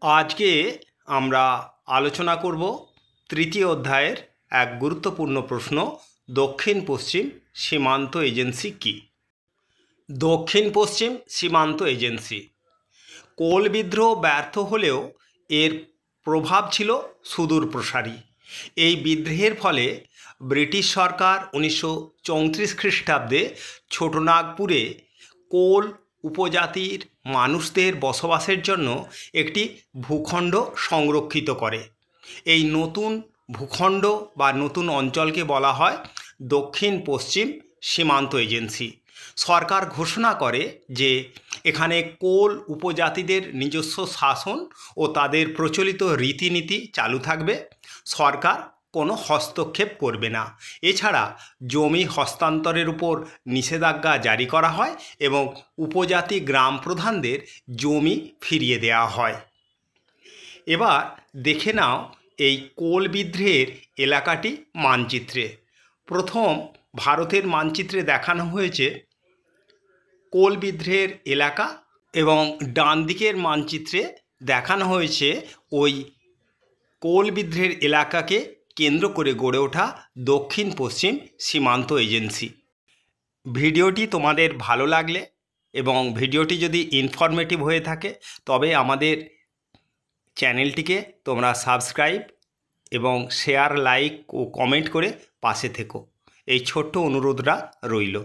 আজকে আমরা আলোচনা করব তৃতীয় অধ্যায়ের এক গুরুত্বপূর্ণ প্রশ্ন, দক্ষিণ পশ্চিম সীমান্ত এজেন্সি কী? দক্ষিণ পশ্চিম সীমান্ত এজেন্সি কোল বিদ্রোহ ব্যর্থ হলেও এর প্রভাব ছিল সুদূরপ্রসারী। এই বিদ্রোহের ফলে ব্রিটিশ সরকার 1934 খ্রিস্টাব্দে ছোটনাগপুরে কোল উপজাতির মানুষদের বসবাসের জন্য একটি ভূখণ্ড সংরক্ষিত করে। এই নতুন ভূখণ্ড বা নতুন অঞ্চলকে বলা হয় দক্ষিণ পশ্চিম সীমান্ত এজেন্সি। সরকার ঘোষণা করে যে এখানে কোল উপজাতিদের নিজস্ব শাসন ও তাদের প্রচলিত রীতিনীতি চালু থাকবে। সরকার কোনো হস্তক্ষেপ করবে না। এছাড়া জমি হস্তান্তরের উপর নিষেধাজ্ঞা জারি করা হয় এবং উপজাতি গ্রাম প্রধানদের জমি ফিরিয়ে দেওয়া হয়। এবার দেখে নাও এই কোল বিদ্রোহের এলাকাটি মানচিত্রে। প্রথম ভারতের মানচিত্রে দেখানো হয়েছে কোল বিদ্রোহের এলাকা এবং ডান দিকের মানচিত্রে দেখানো হয়েছে ওই কোল বিদ্রোহের এলাকাকে কেন্দ্র করে গড়ে ওঠা দক্ষিণ পশ্চিম সীমান্ত এজেন্সি। ভিডিওটি তোমাদের ভালো লাগলে এবং ভিডিওটি যদি ইনফরমেটিভ হয়ে থাকে তবে আমাদের চ্যানেলটিকে তোমরা সাবস্ক্রাইব এবং শেয়ার, লাইক ও কমেন্ট করে পাশে থেকো, এই ছোট্ট অনুরোধটা রইল।